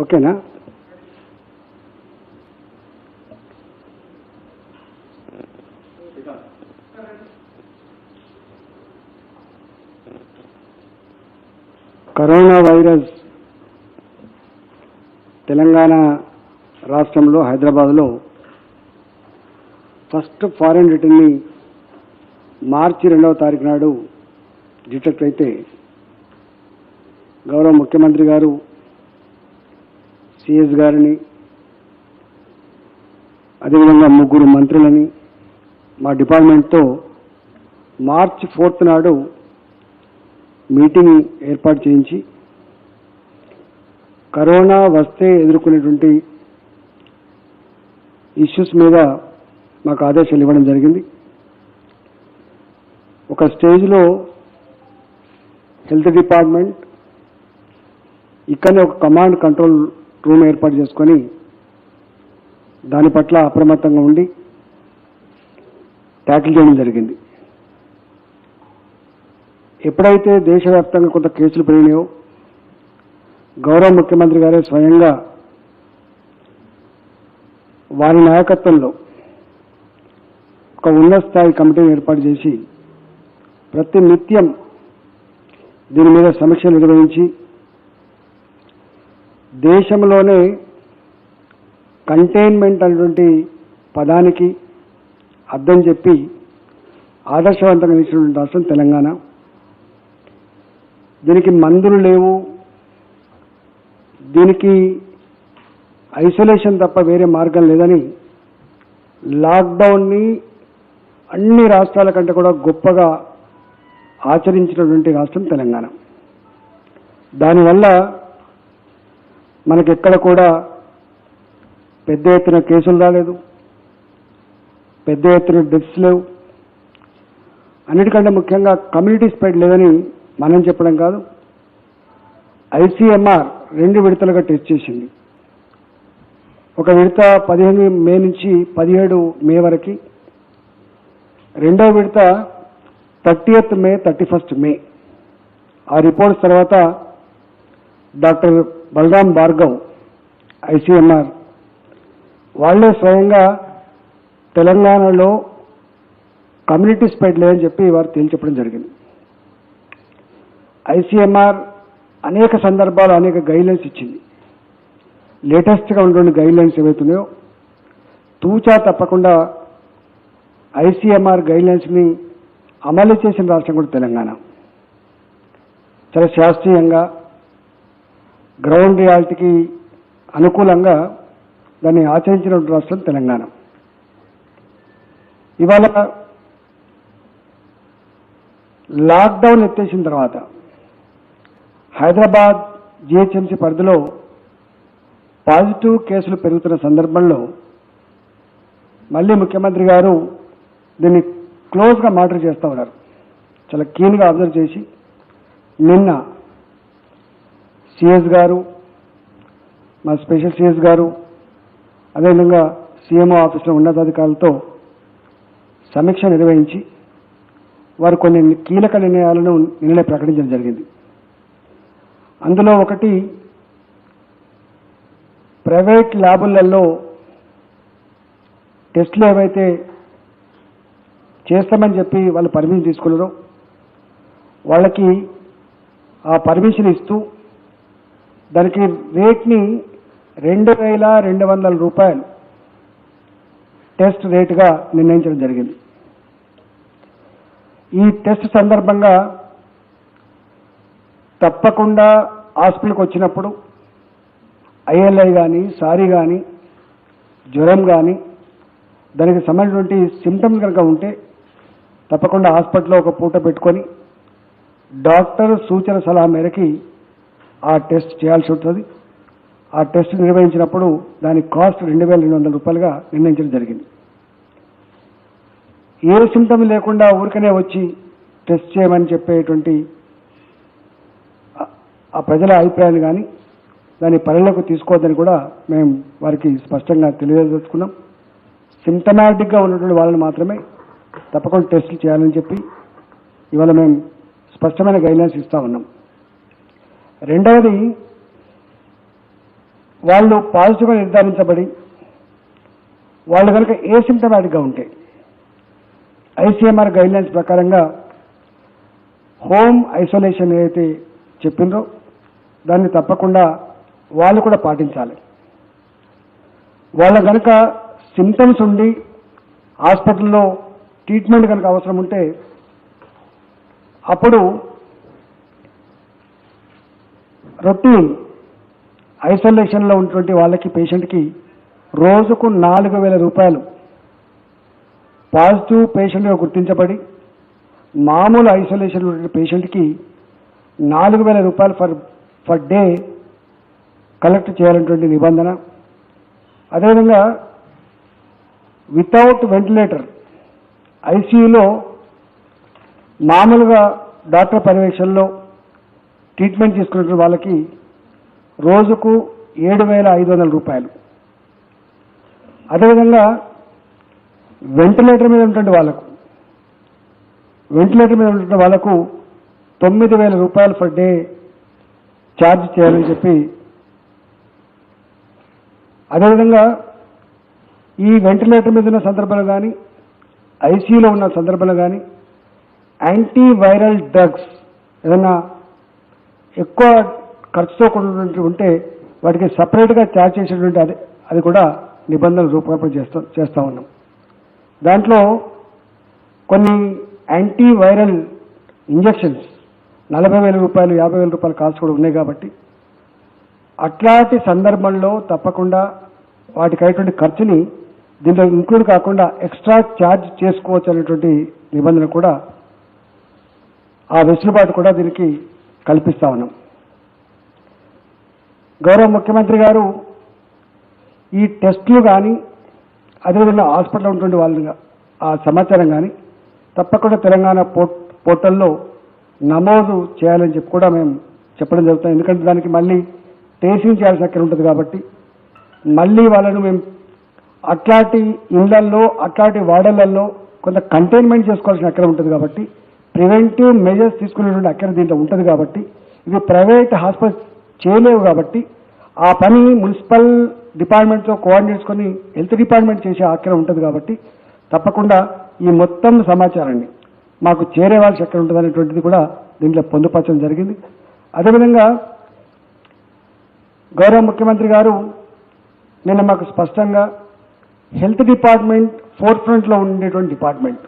ఓకేనా? Corona virus Telangana రాష్ట్రంలో హైదరాబాద్లో ఫస్ట్ ఫారెన్ రిటర్న్ని మార్చి 2వ తారీఖు నాడు డిటెక్ట్ అయితే గౌరవ ముఖ్యమంత్రి గారు సిఎస్ గారిని అదేవిధంగా 3 మంత్రులని మా డిపార్ట్మెంట్తో మార్చి 4th నాడు మీటింగ్ ఏర్పాటు చేయించి కరోనా వస్తే ఎదుర్కొనేటువంటి ఇష్యూస్ మీద మాకు ఆదేశాలు ఇవ్వడం జరిగింది. ఒక స్టేజ్లో హెల్త్ డిపార్ట్మెంట్ ఇక్కడనే ఒక కమాండ్ కంట్రోల్ రూమ్ ఏర్పాటు చేసుకొని దాని పట్ల అప్రమత్తంగా ఉండి ట్యాకిల్ చేయడం జరిగింది. ఎప్పుడైతే దేశవ్యాప్తంగా కొంత కేసులు పెరిగినాయో గౌరవ ముఖ్యమంత్రి గారే స్వయంగా వారి నాయకత్వంలో ఒక ఉన్నత స్థాయి కమిటీని ఏర్పాటు చేసి ప్రతి నిత్యం దీని మీద సమీక్షలు నిర్వహించి దేశంలోనే కంటైన్మెంట్ అనేటువంటి పదానికి అర్థం చెప్పి ఆదర్శవంతంగా నిలిచినటువంటి రాష్ట్రం తెలంగాణ. దీనికి మందులు లేవు, దీనికి ఐసోలేషన్ తప్ప వేరే మార్గం లేదని లాక్డౌన్ని అన్ని రాష్ట్రాల కంటే కూడా గొప్పగా ఆచరించినటువంటి రాష్ట్రం తెలంగాణ. దానివల్ల మనకెక్కడ కూడా పెద్ద ఎత్తున కేసులు రాలేదు, పెద్ద ఎత్తున డెత్స్ లేవు. అన్నిటికంటే ముఖ్యంగా కమ్యూనిటీ స్ప్రెడ్ లేదని మనం చెప్పడం కాదు, ఐసీఎంఆర్ 2 విడతలుగా టెస్ట్ చేసింది. ఒక విడత 15 మే నుంచి 17 మే వరకు, రెండవ విడత 30th మే 31st మే. ఆ రిపోర్ట్స్ తర్వాత డాక్టర్ బలరాం భార్గవ్ ఐసీఎంఆర్ వాళ్లే స్వయంగా తెలంగాణలో కమ్యూనిటీ స్ప్రెడ్ లేదని చెప్పి వారు తేల్చెప్పడం జరిగింది. ఐసీఎంఆర్ అనేక సందర్భాలు అనేక గైడ్లైన్స్ ఇచ్చింది. లేటెస్ట్గా ఉన్నటువంటి గైడ్లైన్స్ ఏవైతున్నాయో తూచా తప్పకుండా ఐసీఎంఆర్ గైడ్లైన్స్ని అమలు చేసిన రాష్ట్రం కూడా తెలంగాణ. చాలా శాస్త్రీయంగా గ్రౌండ్ రియాలిటీకి అనుకూలంగా దాన్ని ఆచరించిన రాష్ట్రం తెలంగాణ. ఇవాళ లాక్డౌన్ ఎత్తేసిన తర్వాత హైదరాబాద్ జిహెచ్ఎంసీ పరిధిలో పాజిటివ్ కేసులు పెరుగుతున్న సందర్భంలో మళ్ళీ ముఖ్యమంత్రి గారు దీన్ని క్లోజ్గా మానిటర్ చేస్తూ ఉన్నారు. చాలా కీన్గా అబ్జర్వ్ చేసి నిన్న సిఎస్ గారు, మా స్పెషల్ సిఎస్ గారు, అదేవిధంగా సీఎంఓ ఆఫీసులో ఉన్నతాధికారులతో సమీక్ష నిర్వహించి వారు కొన్ని కీలక నిర్ణయాలను నిన్ననే ప్రకటించడం జరిగింది. అందులో ఒకటి, ప్రైవేట్ ల్యాబులలో టెస్టులు ఏవైతే చేస్తామని చెప్పి వాళ్ళు పర్మిషన్ తీసుకున్నారో వాళ్ళకి ఆ పర్మిషన్ ఇస్తూ దానికి రేట్ని 2200 రూపాయలు టెస్ట్ రేటుగా నిర్ణయించడం జరిగింది. ఈ టెస్ట్ సందర్భంగా తప్పకుండా హాస్పిటల్కి వచ్చినప్పుడు ఐఎల్ఐ కానీ, సారీ కానీ, జ్వరం కానీ, దానికి సంబంధించినటువంటి సిమ్టమ్స్ కనుక ఉంటే తప్పకుండా హాస్పిటల్లో ఒక పూట పెట్టుకొని డాక్టర్ సూచన సలహా మేరకి ఆ టెస్ట్ చేయాల్సి ఉంటుంది. ఆ టెస్ట్ నిర్వహించినప్పుడు దాని కాస్ట్ 2200 రూపాయలుగా నిర్ణయించడం జరిగింది. ఏ సిమ్టమ్ లేకుండా ఊరికనే వచ్చి టెస్ట్ చేయమని చెప్పేటువంటి ఆ ప్రజల అభిప్రాయాన్ని కానీ దాన్ని పరిగణలోకి తీసుకోవద్దని కూడా మేము వారికి స్పష్టంగా తెలియజేసుకున్నాం. సిమ్టమాటిక్గా ఉన్నటువంటి వాళ్ళని మాత్రమే తప్పకుండా టెస్టులు చేయాలని చెప్పి ఇవాళ మేము స్పష్టమైన గైడ్లైన్స్ ఇస్తా ఉన్నాం. రెండవది, వాళ్ళు పాజిటివ్గా నిర్ధారించబడి వాళ్ళు కనుక ఏసిమ్టమాటిక్గా ఉంటే ఐసీఎంఆర్ గైడ్లైన్స్ ప్రకారంగా హోమ్ ఐసోలేషన్ ఏదైతే చెప్పిందో దాన్ని తప్పకుండా వాళ్ళు కూడా పాటించాలి. వాళ్ళ కనుక సిమ్టమ్స్ ఉండి హాస్పిటల్లో ట్రీట్మెంట్ కనుక అవసరం ఉంటే అప్పుడు రొటీన్ ఐసోలేషన్లో ఉన్నటువంటి వాళ్ళకి పేషెంట్కి రోజుకు 4,000 రూపాయలు పాజిటివ్ పేషెంట్గా గుర్తించబడి మామూలు ఐసోలేషన్ ఉన్న పేషెంట్కి 4,000 రూపాయలు ఫర్ డే కలెక్ట్ చేయాలనేటువంటి నిబంధన. అదేవిధంగా వితౌట్ వెంటిలేటర్ ఐసీయూలో మామూలుగా డాక్టర్ పర్యవేక్షణలో ట్రీట్మెంట్ తీసుకున్న వాళ్ళకి రోజుకు 7,500 రూపాయలు. అదేవిధంగా వెంటిలేటర్ మీద ఉన్నటువంటి వాళ్ళకు 9,000 రూపాయలు ఫర్ డే ఛార్జ్ చేయాలని చెప్పి, అదేవిధంగా ఈ వెంటిలేటర్ మీద ఉన్న సందర్భంలో కానీ ఐసీయూలో ఉన్న సందర్భంలో కానీ యాంటీవైరల్ డ్రగ్స్ ఏదైనా ఎక్కువ ఖర్చుతో కూడినటువంటి ఉంటే వాటికి సపరేట్గా ఛార్జ్ చేసేటువంటి అది కూడా నిబంధనలు రూపకల్పన చేస్తూ ఉన్నాం. దాంట్లో కొన్ని యాంటీవైరల్ ఇంజెక్షన్స్ 40,000 రూపాయలు 50,000 రూపాయల కాస్ట్ కూడా ఉన్నాయి కాబట్టి అట్లాంటి సందర్భంలో తప్పకుండా వాటికి అయ్యేటువంటి ఖర్చుని దీంట్లో ఇంక్లూడ్ కాకుండా ఎక్స్ట్రా ఛార్జ్ చేసుకోవచ్చు అనేటువంటి నిబంధన కూడా, ఆ వెసులుబాటు కూడా దీనికి కల్పిస్తా ఉన్నాం. గౌరవ ముఖ్యమంత్రి గారు ఈ టెస్టులు కానీ అదేవిధంగా హాస్పిటల్లో ఉన్నటువంటి వాళ్ళని ఆ సమాచారం కానీ తప్పకుండా తెలంగాణ పోర్టల్లో నమోదు చేయాలని చెప్పి కూడా మేము చెప్పడం జరుగుతుంది. ఎందుకంటే దానికి మళ్ళీ ట్రేసింగ్ చేయాల్సిన అక్కడ ఉంటుంది కాబట్టి మళ్ళీ వాళ్ళను మేము అట్లాంటి ఇళ్లల్లో అట్లాంటి వార్డులలో కొంత కంటైన్మెంట్ చేసుకోవాల్సిన అక్కడ ఉంటుంది కాబట్టి ప్రివెంటివ్ మెజర్స్ తీసుకునేటువంటి అక్కడ దీంట్లో ఉంటుంది కాబట్టి ఇవి ప్రైవేట్ హాస్పిటల్ చేయలేవు కాబట్టి ఆ పని మున్సిపల్ డిపార్ట్మెంట్తో కోఆర్డినేట్ చేసుకొని హెల్త్ డిపార్ట్మెంట్ చేసే అక్కడ ఉంటుంది కాబట్టి తప్పకుండా ఈ మొత్తం సమాచారాన్ని మాకు చేరేవాల్సి ఎక్కడ ఉంటుంది అనేటువంటిది కూడా దీంట్లో పొందుపరచడం జరిగింది. అదేవిధంగా గౌరవ ముఖ్యమంత్రి గారు నిన్న మాకు స్పష్టంగా హెల్త్ డిపార్ట్మెంట్ ఫోర్త్ ఫ్రంట్లో ఉండేటువంటి డిపార్ట్మెంట్,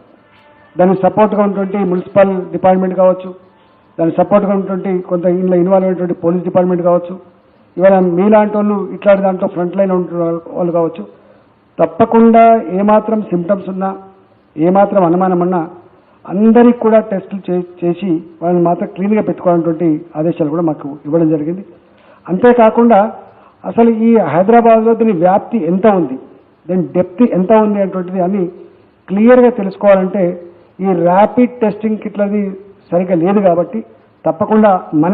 దానికి సపోర్ట్గా ఉన్నటువంటి మున్సిపల్ డిపార్ట్మెంట్ కావచ్చు, దానికి సపోర్ట్గా ఉన్నటువంటి కొంత ఇంట్లో ఇన్వాల్వ్ అయినటువంటి పోలీస్ డిపార్ట్మెంట్ కావచ్చు, ఇవాళ మీలాంటి వాళ్ళు ఇట్లాంటి దాంట్లో ఫ్రంట్ లైన్ ఉంటున్న వాళ్ళు కావచ్చు, తప్పకుండా ఏమాత్రం సిమ్టమ్స్ ఉన్నా ఏమాత్రం అనుమానం ఉన్నా అందరికి కూడా టెస్టులు చేసి వాళ్ళని మాత్రం క్లీన్గా పెట్టుకోవాలన్నటువంటి ఆదేశాలు కూడా మాకు ఇవ్వడం జరిగింది. అంతేకాకుండా అసలు ఈ హైదరాబాద్లో దీని వ్యాప్తి ఎంత ఉంది, దాని డెప్త్ ఎంత ఉంది అనేటువంటిది అన్ని క్లియర్గా తెలుసుకోవాలంటే ఈ ర్యాపిడ్ టెస్టింగ్ కిట్లది సరిగ్గా లేదు కాబట్టి తప్పకుండా మన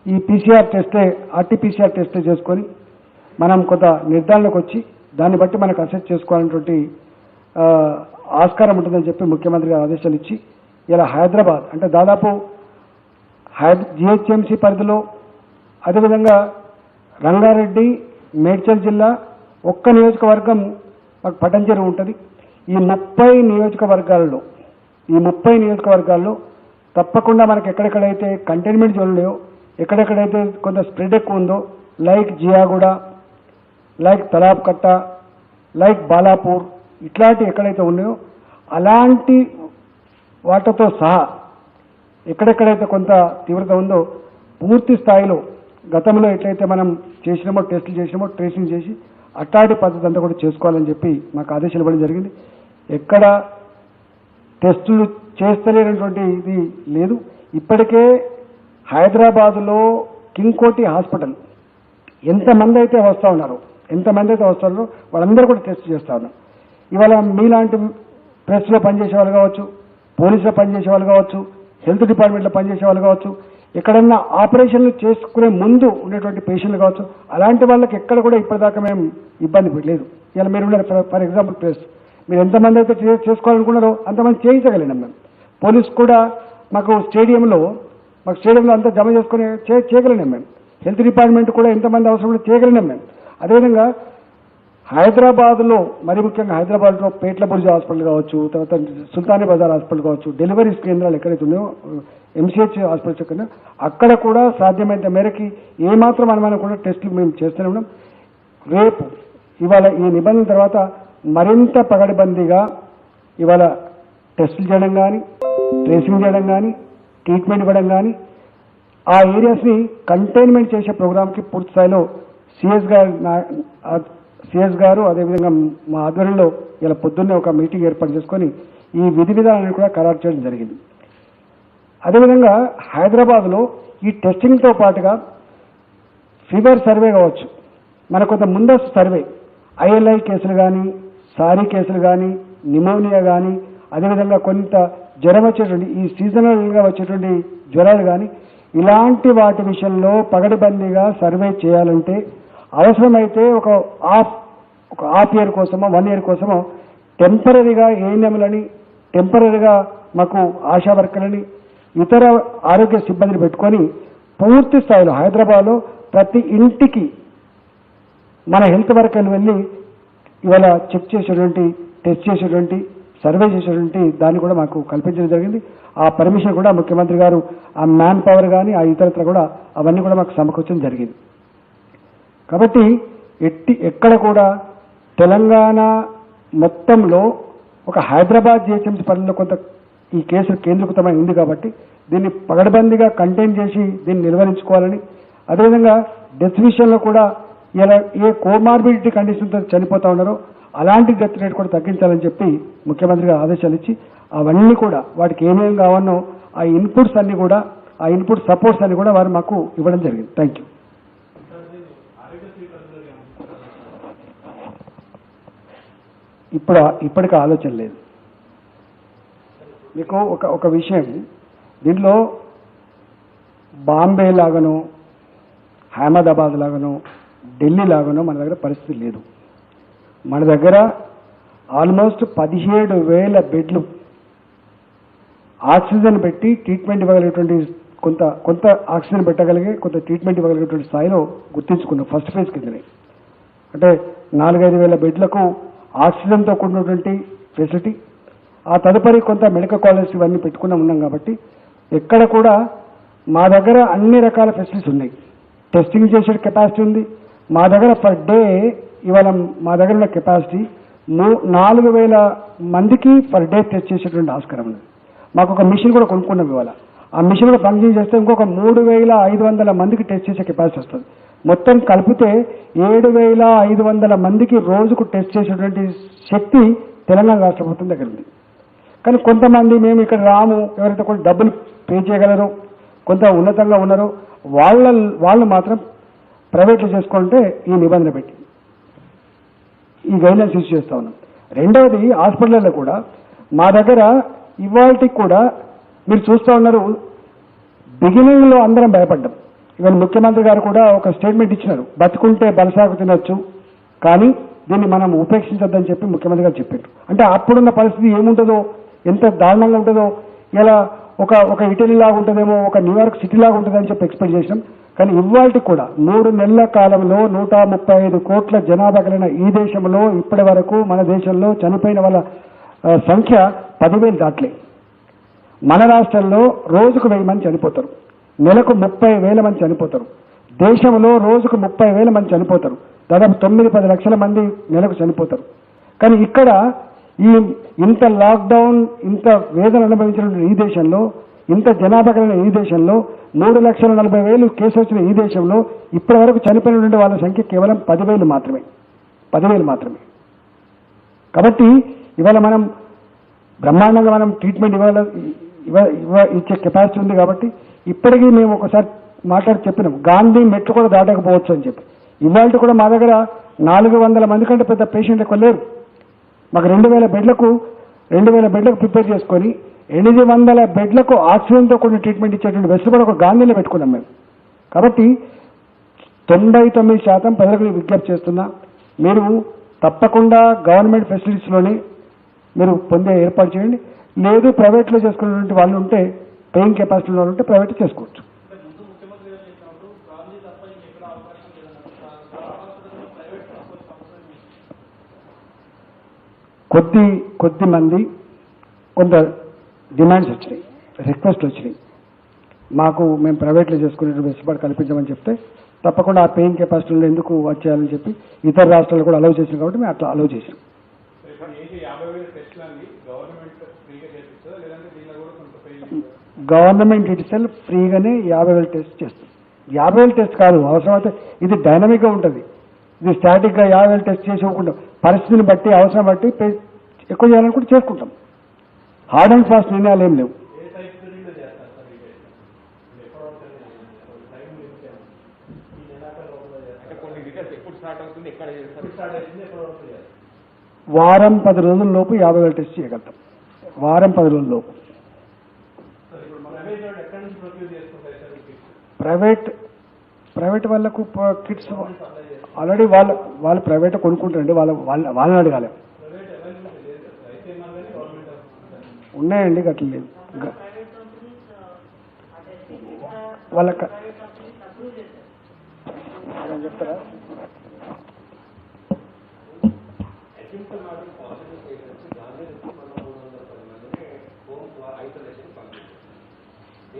ఈ పీసీఆర్ టెస్టే ఆర్టీపీసీఆర్ టెస్టే చేసుకొని మనం కొంత నిర్ధారణకు వచ్చి దాన్ని బట్టి మనకు అసెస్ చేసుకోవాలనేటువంటి ఆస్కారం ఉంటుందని చెప్పి ముఖ్యమంత్రి గారు ఆదేశాలు ఇచ్చి ఇలా హైదరాబాద్ అంటే దాదాపు జిహెచ్ఎంసీ పరిధిలో అదేవిధంగా రంగారెడ్డి మేడ్చల్ జిల్లా ఒక్క నియోజకవర్గం మాకు పటంచెరు ఉంటుంది. ఈ 30 నియోజకవర్గాల్లో తప్పకుండా మనకు ఎక్కడెక్కడైతే కంటైన్మెంట్ జోన్ ఉన్నాయో ఎక్కడెక్కడైతే కొంత స్ప్రెడ్ ఎక్కువ ఉందో like Jiyaguda, like Talabkatta, like Balapur ఇట్లాంటి ఎక్కడైతే ఉన్నాయో అలాంటి వాటితో సహా ఎక్కడెక్కడైతే కొంత తీవ్రత ఉందో పూర్తి స్థాయిలో గతంలో ఎట్లయితే మనం చేసినామో టెస్టులు చేసినామో ట్రేసింగ్ చేసి అట్లాంటి పద్ధతి అంతా కూడా చేసుకోవాలని చెప్పి మాకు ఆదేశాలు ఇవ్వడం జరిగింది. ఎక్కడ టెస్టులు చేస్తలేనటువంటి ఇది లేదు. ఇప్పటికే హైదరాబాదులో కింగ్ కోటి హాస్పిటల్ ఎంతమంది అయితే వస్తున్నారో వాళ్ళందరూ కూడా టెస్ట్ చేస్తూ ఉన్నారు. ఇవాళ మీలాంటి ప్రెస్లో పనిచేసే వాళ్ళు కావచ్చు, పోలీసులో పనిచేసే వాళ్ళు కావచ్చు, హెల్త్ డిపార్ట్మెంట్లో పనిచేసే వాళ్ళు కావచ్చు, ఎక్కడన్నా ఆపరేషన్లు చేసుకునే ముందు ఉండేటువంటి పేషెంట్లు కావచ్చు, అలాంటి వాళ్ళకి ఎక్కడ కూడా ఇప్పటిదాకా మేము ఇబ్బంది లేదు. ఇలా మీరు ఉన్నారు ఫర్ ఎగ్జాంపుల్ ప్రెస్, మీరు ఎంతమంది అయితే చేసుకోవాలనుకున్నారో అంతమంది చేయించగలిగినాం మేము. పోలీస్ కూడా మాకు స్టేడియంలో అంతా జమ చేసుకుని చేయగలిగినాం మేము. హెల్త్ డిపార్ట్మెంట్ కూడా ఎంతమంది అవసరం ఉంటే చేయగలిగినాం మేము. అదేవిధంగా హైదరాబాద్లో మరి ముఖ్యంగా హైదరాబాద్లో పేట్ల బుర్జీ హాస్పిటల్ కావచ్చు, తర్వాత సుల్తానీ బజార్ హాస్పిటల్ కావచ్చు, డెలివరీ కేంద్రాలు ఎక్కడైతే ఉన్నాయో ఎంసీహెచ్ హాస్పిటల్స్ ఎక్కడ అక్కడ కూడా సాధ్యమైనంత మేరకి ఏమాత్రం అనుమానం కూడా టెస్టులు మేము చేస్తూనే ఉన్నాం. రేపు ఇవాళ ఈ నిబంధన తర్వాత మరింత పగడబందీగా ఇవాళ టెస్టులు చేయడం కానీ, ట్రేసింగ్ చేయడం కానీ, ట్రీట్మెంట్ ఇవ్వడం కానీ, ఆ ఏరియాస్ని కంటైన్మెంట్ చేసే ప్రోగ్రామ్కి పూర్తి స్థాయిలో సిఎస్ గారు అదేవిధంగా మా ఆధ్వర్యంలో ఇలా పొద్దున్నే ఒక మీటింగ్ ఏర్పాటు చేసుకొని ఈ విధి విధానాన్ని కూడా ఖరారు చేయడం జరిగింది. అదేవిధంగా హైదరాబాద్లో ఈ టెస్టింగ్తో పాటుగా ఫీవర్ సర్వే కావచ్చు, మనకు కొంత ముందస్తు సర్వే ఐఎల్ఐ కేసులు కానీ, సారీ కేసులు కానీ, నిమోనియా కానీ, అదేవిధంగా కొంత జ్వరం వచ్చేటువంటి ఈ సీజనల్గా వచ్చేటువంటి జ్వరాలు కానీ ఇలాంటి వాటి విషయంలో పగడబందీగా సర్వే చేయాలంటే అవసరమైతే ఒక హాఫ్ ఇయర్ కోసమో 1 ఇయర్ కోసమో టెంపరీగా ఏఎన్ఎంలని, టెంపరీగా మాకు ఆశా వర్కర్లని, ఇతర ఆరోగ్య సిబ్బందిని పెట్టుకొని పూర్తి స్థాయిలో హైదరాబాద్లో ప్రతి ఇంటికి మన హెల్త్ వర్కర్లు వెళ్ళి ఇవాళ చెక్ చేసేటువంటి, టెస్ట్ చేసేటువంటి, సర్వే చేసేటువంటి దాన్ని కూడా మాకు కల్పించడం జరిగింది. ఆ పర్మిషన్ కూడా ముఖ్యమంత్రి గారు ఆ మ్యాన్ పవర్ కానీ ఆ ఇతరత్ర కూడా అవన్నీ కూడా మాకు సమకూర్చడం జరిగింది. కాబట్టి ఎక్కడ కూడా తెలంగాణ మొత్తంలో ఒక హైదరాబాద్ జిహెచ్ఎంసీ పరిధిలో కొంత ఈ కేసులు కేంద్రీకృతమై ఉంది కాబట్టి దీన్ని పగడబందీగా కంటైన్ చేసి దీన్ని నిర్వహించుకోవాలని, అదేవిధంగా డెత్ విషయంలో కూడా ఇలా ఏ కోమార్బిడిటీ కండిషన్తో చనిపోతా ఉన్నారో అలాంటి డెత్ రేట్ కూడా తగ్గించాలని చెప్పి ముఖ్యమంత్రి గారు ఆదేశాలు ఇచ్చి అవన్నీ కూడా వాటికి ఏమేమి కావాలో ఆ ఇన్పుట్స్ అన్ని కూడా, ఆ ఇన్పుట్ సపోర్ట్స్ అన్ని కూడా వారు మాకు ఇవ్వడం జరిగింది. Thank you. ఇప్పటికి ఆలోచన లేదు. మీకు ఒక విషయం, దీంట్లో బాంబే లాగానో, అహ్మదాబాద్ లాగానో, ఢిల్లీ లాగానో మన దగ్గర పరిస్థితి లేదు. మన దగ్గర ఆల్మోస్ట్ 17,000 బెడ్లు ఆక్సిజన్ పెట్టి ట్రీట్మెంట్ ఇవ్వగలిగేటువంటి కొంత ఆక్సిజన్ పెట్టగలిగే, కొంత ట్రీట్మెంట్ ఇవ్వగలిగేటువంటి స్థాయిలో గుర్తించుకున్నాం ఫస్ట్ ఫేజ్ కిందనే. అంటే 4-5 వేల బెడ్లకు ఆక్సిజన్తో కూడినటువంటి ఫెసిలిటీ, ఆ తదుపరి కొంత మెడికల్ కాలేజ్ ఇవన్నీ ఉన్నాం కాబట్టి ఎక్కడ కూడా మా దగ్గర అన్ని రకాల ఫెసిలిటీస్ ఉన్నాయి. టెస్టింగ్ చేసే కెపాసిటీ ఉంది మా దగ్గర. పర్ డే ఇవాళ మా దగ్గర ఉన్న కెపాసిటీ 4,000 మందికి పర్ డే టెస్ట్ చేసేటువంటి ఆస్కారం ఉంది. మాకు ఒక మిషన్ కూడా కొనుక్కున్నాం ఇవాళ. ఆ మిషన్ కూడా పనిచేసి చేస్తే ఇంకొక 3,500 మందికి టెస్ట్ చేసే కెపాసిటీ వస్తుంది. మొత్తం కలిపితే 7,500 మందికి రోజుకు టెస్ట్ చేసేటువంటి శక్తి తెలంగాణ రాష్ట్ర ప్రభుత్వం దగ్గర ఉంది. కానీ కొంతమంది మేము ఇక్కడ రాము, ఎవరైతే కొంచెం డబ్బులు పే చేయగలరో, కొంత ఉన్నతంగా ఉన్నారో వాళ్ళు మాత్రం ప్రైవేట్లో చేసుకుంటే ఈ నిబంధన పెట్టి ఈ గైడ్లైన్స్ ఇష్యూ చేస్తూ ఉన్నాం. రెండవది హాస్పిటల్లో కూడా మా దగ్గర ఇవాళకి కూడా మీరు చూస్తూ ఉన్నారు, బిగినింగ్లో అందరం భయపడ్డాం. ఇవాళ ముఖ్యమంత్రి గారు కూడా ఒక స్టేట్మెంట్ ఇచ్చినారు, బతుకుంటే బలసాగు తినొచ్చు కానీ దీన్ని మనం ఉపేక్షించొద్దని చెప్పి ముఖ్యమంత్రి గారు చెప్పారు. అంటే అప్పుడున్న పరిస్థితి ఏముంటుందో, ఎంత దారుణంగా ఉంటుందో, ఇలా ఒక ఇటలీ లాగా ఉంటుందేమో, ఒక న్యూయార్క్ సిటీ లాగా ఉంటుందని చెప్పి ఎక్స్పెక్ట్ చేసినాం. కానీ ఇవాళకి కూడా 3 నెలల కాలంలో 135 కోట్ల జనాభా కలిగిన ఈ దేశంలో ఇప్పటి వరకు మన దేశంలో చనిపోయిన వాళ్ళ సంఖ్య 10,000 దాటలే. మన రాష్ట్రంలో రోజుకు 1000 మంది చనిపోతారు, నెలకు 30,000 మంది చనిపోతారు. దేశంలో రోజుకు 30,000 మంది చనిపోతారు, దాదాపు 9-10 లక్షల మంది నెలకు చనిపోతారు. కానీ ఇక్కడ ఇంత లాక్డౌన్, ఇంత వేదన అనుభవించిన ఈ దేశంలో, ఇంత జనాభా కలిగిన ఈ దేశంలో, 3,40,000 కేసులు వచ్చిన ఈ దేశంలో ఇప్పటి వరకు చనిపోయినటువంటి వాళ్ళ సంఖ్య కేవలం 10,000 మాత్రమే. కాబట్టి ఇవాళ మనం బ్రహ్మాండంగా మనం ట్రీట్మెంట్ ఇచ్చే కెపాసిటీ ఉంది. కాబట్టి ఇప్పటికీ మేము ఒకసారి మాట్లాడి చెప్పినాం, గాంధీ మెట్లు కూడా దాటకపోవచ్చు అని చెప్పి. ఇవాళ కూడా మా దగ్గర 400 మంది కంటే పెద్ద పేషెంట్లు ఎక్కువ లేరు. మాకు 2,000 బెడ్లకు ప్రిపేర్ చేసుకొని 800 బెడ్లకు ఆక్సిజన్తో కూడిన ట్రీట్మెంట్ ఇచ్చేటువంటి వెసులుబాటు ఒక గాంధీలో పెట్టుకున్నాం మేము. కాబట్టి 99% ప్రజలకు విజ్ఞప్తి చేస్తున్నా, మీరు తప్పకుండా గవర్నమెంట్ ఫెసిలిటీస్లోనే మీరు పొందే ఏర్పాటు చేయండి. లేదు ప్రైవేట్లో చేసుకునేటువంటి వాళ్ళు ఉంటే, పేయింగ్ కెపాసిటీ వాళ్ళు ఉంటే ప్రైవేట్ చేసుకోవచ్చు. కొద్ది మంది కొంత డిమాండ్స్ వచ్చినాయి, రిక్వెస్ట్లు వచ్చినాయి. మేము ప్రైవేట్లో చేసుకునే వెసులుబాటు కల్పించమని చెప్తే తప్పకుండా ఆ పేయింగ్ కెపాసిటీలో ఎందుకు వచ్చేయాలని చెప్పి ఇతర రాష్ట్రాలు కూడా అలౌ చేసినాం కాబట్టి మేము అట్లా అలౌ చేసాం. గవర్నమెంట్ ఇట్ సెల్ఫ్ ఫ్రీగానే 50,000 టెస్ట్ చేస్తుంది. 50,000 టెస్ట్ కాదు, అవసరమైతే ఇది డైనమిక్గా ఉంటుంది. ఇది స్టాటిక్గా 50,000 టెస్ట్ చేసేకుండా పరిస్థితిని బట్టి అవసరం బట్టి ఎక్కువ చేయాలనుకుంటే చేసుకుంటాం. హార్డ్ అండ్ ఫాస్ట్ నిర్ణయాలు ఏం లేవు. వారం 10 రోజుల లోపు 50,000 టెస్ట్ చేయగలుగుతాం. వారం 10 రోజుల లోపు. ప్రైవేట్ వాళ్ళకు కిట్స్ ఆల్రెడీ వాళ్ళు ప్రైవేట్ కొనుక్కుంటారండి. వాళ్ళని అడగాలి. ఉన్నాయండి, గట్ల లేదు. వాళ్ళకి చెప్తారా?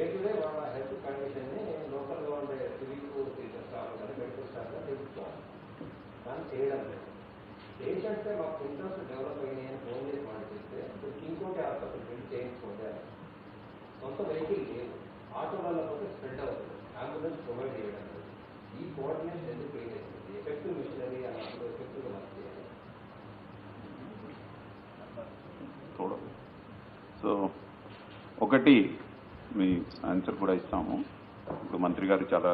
ఏంటంటే వాళ్ళ హెల్త్ కండిషన్ని లోకల్గా ఉండే సివిల్ టీచర్స్ కావాలి మెడికల్ స్టాఫ్గా తెలుసుకోవాలి. దాన్ని చేయడం లేదు. ఏంటంటే మాకు సింటమ్స్ డెవలప్ అయినాయి అని ఫోన్ చేసి మాట్లాడిస్తే ఇంకోటి హాస్పిటల్ వెళ్ళి చేయించుకోండి. సొంత వెహికల్ లేదు, ఆటోలలో పోతే స్ప్రెడ్ అవుతుంది, అంబులెన్స్ ప్రొవైడ్ చేయడం లేదు. ఈ కోఆర్డినేషన్ ఎందుకు పే చేస్తుంది? ఎఫెక్టివ్ మిషనరీ అన్నప్పుడు ఎఫెక్టివ్గా వర్క్ చేయాలి. సో ఒకటి మీ ఆన్సర్ కూడా ఇస్తాము. ఇప్పుడు మంత్రి గారు చాలా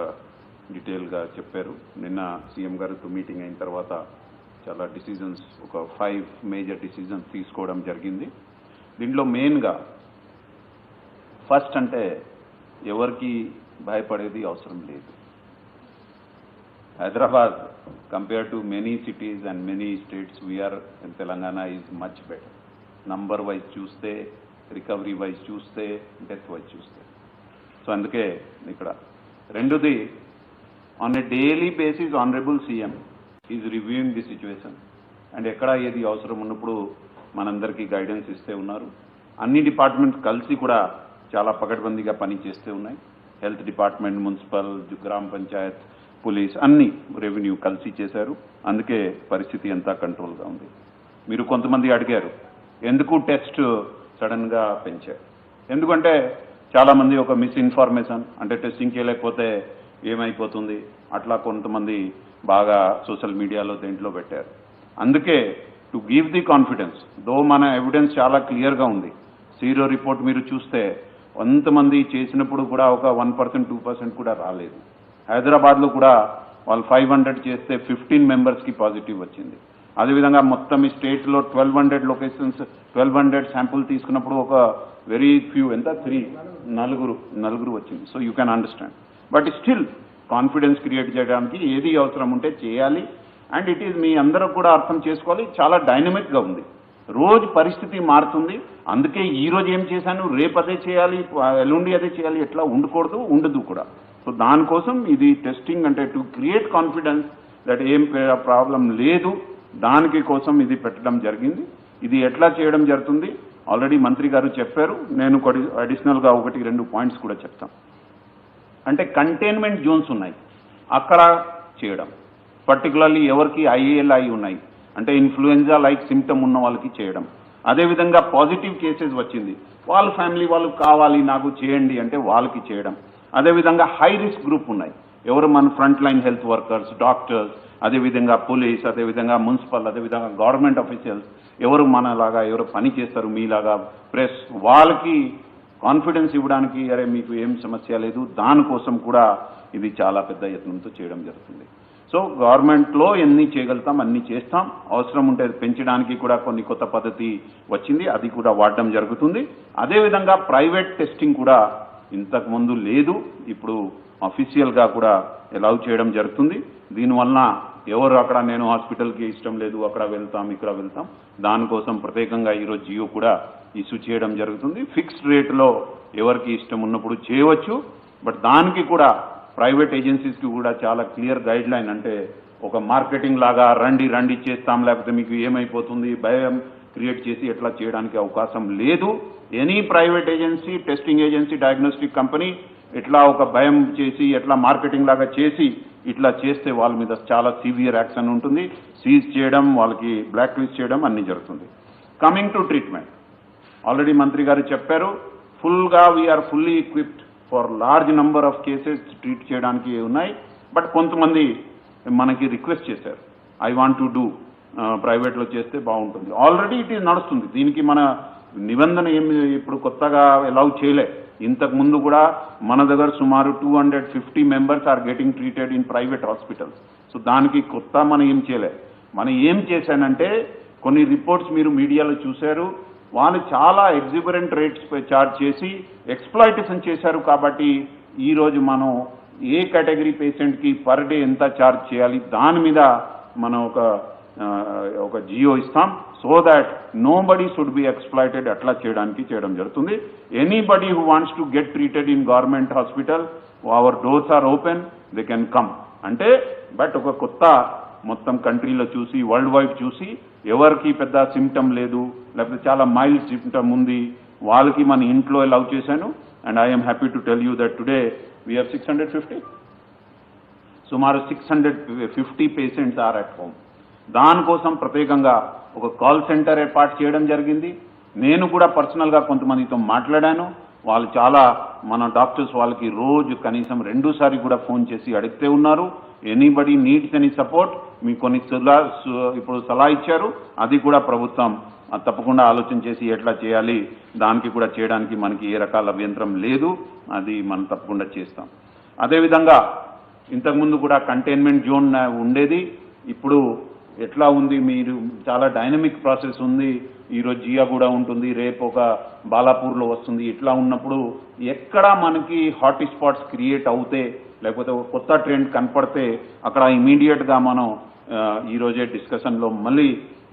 డీటెయిల్గా చెప్పారు. నిన్న సీఎం గారితో మీటింగ్ అయిన తర్వాత చాలా డిసిజన్స్, ఒక 5 మేజర్ డిసిజన్స్ తీసుకోవడం జరిగింది. దీంట్లో మెయిన్గా ఫస్ట్ అంటే ఎవరికి భయపడేది అవసరం లేదు. Hyderabad compare to many cities and many states we are in Telangana is much better. Number wise చూస్తే, రికవరీ వైజ్ చూస్తే, డెత్ వైజ్ చూస్తే. సో అందుకే ఇక్కడ రెండోది, on a daily basis honourable CM is reviewing the situation and ఎక్కడ ఏది అవసరం ఉన్నప్పుడు మనందరికీ గైడెన్స్ ఇస్తే ఉన్నారు. అన్ని డిపార్ట్మెంట్స్ కలిసి కూడా చాలా పకడ్బందీగా పని చేస్తూ ఉన్నాయి. హెల్త్ డిపార్ట్మెంట్, మున్సిపల్, గ్రామ పంచాయత్, పోలీస్, అన్ని రెవెన్యూ కలిసి చేశారు. అందుకే పరిస్థితి అంతా కంట్రోల్గా ఉంది. మీరు కొంతమంది అడిగారు ఎందుకు టెస్ట్ సడన్గా పెంచారు. ఎందుకంటే చాలామంది ఒక మిస్ఇన్ఫర్మేషన్, అంటే టెస్టింగ్ చేయలేకపోతే ఏమైపోతుంది అట్లా కొంతమంది బాగా సోషల్ మీడియాలో దేంట్లో పెట్టారు. అందుకే టు గివ్ ది కాన్ఫిడెన్స్, దో మన ఎవిడెన్స్ చాలా క్లియర్గా ఉంది. సీరో రిపోర్ట్ మీరు చూస్తే కొంతమంది చేసినప్పుడు కూడా ఒక 1%, 2% కూడా రాలేదు. హైదరాబాద్లో కూడా వాళ్ళు 500 చేస్తే 15 మెంబర్స్కి పాజిటివ్ వచ్చింది. అదేవిధంగా మొత్తం ఈ స్టేట్లో 1200 లొకేషన్స్, 1200 శాంపుల్ తీసుకున్నప్పుడు ఒక వెరీ ఫ్యూ, ఎంత 3, 4 వచ్చింది. So you can understand. But still confidence create చేయడానికి ఏది అవసరం ఉంటే చేయాలి. అండ్ ఇట్ ఈజ్ మీ అందరూ కూడా అర్థం చేసుకోవాలి, చాలా డైనమిక్గా ఉంది. రోజు పరిస్థితి మారుతుంది. అందుకే ఈ రోజు ఏం చేశాను, రేపు అదే చేయాలి, ఎల్లుండి అదే చేయాలి, ఎట్లా ఉండకూడదు, ఉండదు కూడా. సో దానికోసం ఇది టెస్టింగ్ అంటే టు క్రియేట్ కాన్ఫిడెన్స్ దట్ ఏం ప్రాబ్లం లేదు, దానికి కోసం ఇది పెట్టడం జరిగింది. ఇది ఎట్లా చేయడం జరుగుతుంది ఆల్రెడీ మంత్రి గారు చెప్పారు. నేను అడిషనల్గా 1-2 పాయింట్స్ కూడా చెప్తాను. అంటే కంటైన్మెంట్ జోన్స్ ఉన్నాయి, అక్కడ చేయడం. పర్టికులర్లీ ఎవరికి IALI ఉన్నాయి అంటే ఇన్ఫ్లుయెంజా లైక్ సిమ్టమ్ ఉన్న వాళ్ళకి చేయడం. అదేవిధంగా పాజిటివ్ కేసెస్ వచ్చింది, వాళ్ళ ఫ్యామిలీ వాళ్ళు కావాలి నాకు చేయండి అంటే వాళ్ళకి చేయడం. అదేవిధంగా హై రిస్క్ గ్రూప్ ఉన్నాయి, ఎవరు మన front line health workers, doctors, అదేవిధంగా పోలీస్, అదేవిధంగా మున్సిపల్, అదేవిధంగా గవర్నమెంట్ ఆఫీషియల్స్, ఎవరు మనలాగా ఎవరు పని చేస్తారు మీలాగా, ప్రెస్, వాళ్ళకి కాన్ఫిడెన్స్ ఇవ్వడానికి అరే మీకు ఏం సమస్య లేదు, దానికోసం కూడా ఇది చాలా పెద్ద యత్నంతో చేయడం జరుగుతుంది. సో గవర్నమెంట్లో ఎన్ని చేయగలుగుతాం అన్ని చేస్తాం. అవసరం ఉంటే పెంచడానికి కూడా కొన్ని కొత్త పద్ధతి వచ్చింది, అది కూడా వాడడం జరుగుతుంది. అదేవిధంగా ప్రైవేట్ టెస్టింగ్ కూడా ఇంతకుముందు లేదు, ఇప్పుడు అఫీషియల్గా కూడా అలౌ చేయడం జరుగుతుంది. దీనివలన ఎవరు అక్కడ నేను హాస్పిటల్కి ఇష్టం లేదు అక్కడ వెళ్తాం ఇక్కడ వెళ్తాం, దానికోసం ప్రత్యేకంగా ఈరోజు జియో కూడా ఇష్యూ చేయడం జరుగుతుంది. ఫిక్స్డ్ రేట్లో ఎవరికి ఇష్టం ఉన్నప్పుడు చేయవచ్చు. బట్ దానికి కూడా ప్రైవేట్ ఏజెన్సీస్కి కూడా చాలా క్లియర్ గైడ్ లైన్, అంటే ఒక మార్కెటింగ్ లాగా రండి చేస్తాం లేకపోతే మీకు ఏమైపోతుంది భయం క్రియేట్ చేసి ఎట్లా చేయడానికి అవకాశం లేదు. Any private agency, testing agency, diagnostic company ఇట్లా ఒక భయం చేసి ఎట్లా మార్కెటింగ్ లాగా చేసి ఇట్లా చేస్తే వాళ్ళ మీద చాలా సివియర్ యాక్షన్ ఉంటుంది. సీజ్ చేయడం, వాళ్ళకి బ్లాక్ లిస్ట్ చేయడం అన్నీ జరుగుతుంది. కమింగ్ టు ట్రీట్మెంట్, ఆల్రెడీ మంత్రి గారు చెప్పారు, ఫుల్గా we are fully equipped for large number of cases treat చేయడానికి ఉన్నాయి. బట్ కొంతమంది మనకి రిక్వెస్ట్ చేశారు, ఐ వాంట్ టు డూ ప్రైవేట్లో చేస్తే బాగుంటుంది. ఆల్రెడీ ఇట్ ఈజ్ నడుస్తుంది. దీనికి మన నిబంధన ఏమి ఇప్పుడు కొత్తగా అలౌ చేయలే. ఇంతకు ముందు కూడా మన దగ్గర సుమారు 250 members are getting treated in private hospitals. So దానికి కొత్త మనం ఏం చేయలే. మనం ఏం చేశానంటే కొన్ని రిపోర్ట్స్ మీరు మీడియాలో చూశారు, వాళ్ళు చాలా ఎగ్జిబరెంట్ రేట్స్ చార్జ్ చేసి ఎక్స్ప్లాయిటేషన్ చేశారు. కాబట్టి ఈరోజు మనం ఏ కేటగిరీ పేషెంట్కి పర్ డే ఎంత ఛార్జ్ చేయాలి దాని మీద మనం ఒక జియో ఇస్తాం. So that nobody should be exploited. అట్లా చేయడం జరుగుతుంది. Anybody who wants to get treated in government hospital, our doors are open, they can come అంటే. బట్ ఒక కొత్త మొత్తం కంట్రీలో చూసి, వరల్డ్ వైడ్ చూసి, ఎవరికి పెద్ద సిమ్టమ్ లేదు లేకపోతే చాలా మైల్డ్ సిమ్టమ్ ఉంది వాళ్ళకి మన ఇంట్లో అలౌ చేశాను. And I'm happy to tell you that today we have 650, సుమారు 650 పేషెంట్స్ ఆర్ అట్ హోమ్. దానికోసం ప్రత్యేకంగా ఒక కాల్ సెంటర్ ఏర్పాటు చేయడం జరిగింది. నేను కూడా పర్సనల్గా కొంతమందితో మాట్లాడాను. వాళ్ళు చాలా మన డాక్టర్స్ వాళ్ళకి రోజు కనీసం 2 సార్లు కూడా ఫోన్ చేసి అడిగితే ఉన్నారు. ఎనీబడీ నీడ్స్ ఎనీ సపోర్ట్, మీకు కొన్ని ఇప్పుడు సలహా ఇచ్చారు, అది కూడా ప్రభుత్వం తప్పకుండా ఆలోచన చేసి ఎట్లా చేయాలి దానికి కూడా చేయడానికి మనకి ఏ రకాల అభ్యంతరం లేదు. అది మనం తప్పకుండా చేస్తాం. అదేవిధంగా ఇంతకుముందు కూడా కంటైన్మెంట్ జోన్ ఉండేది. ఇప్పుడు ఎట్లా ఉంది, మీరు చాలా డైనమిక్ ప్రాసెస్ ఉంది. ఈరోజు జియా కూడా ఉంటుంది, రేపు ఒక బాలాపూర్లో వస్తుంది. ఇట్లా ఉన్నప్పుడు ఎక్కడ మనకి హాట్ స్పాట్స్ క్రియేట్ అవుతే లేకపోతే ఒక కొత్త ట్రెండ్ కనపడితే అక్కడ ఇమీడియట్గా మనం ఈరోజే డిస్కషన్లో మళ్ళీ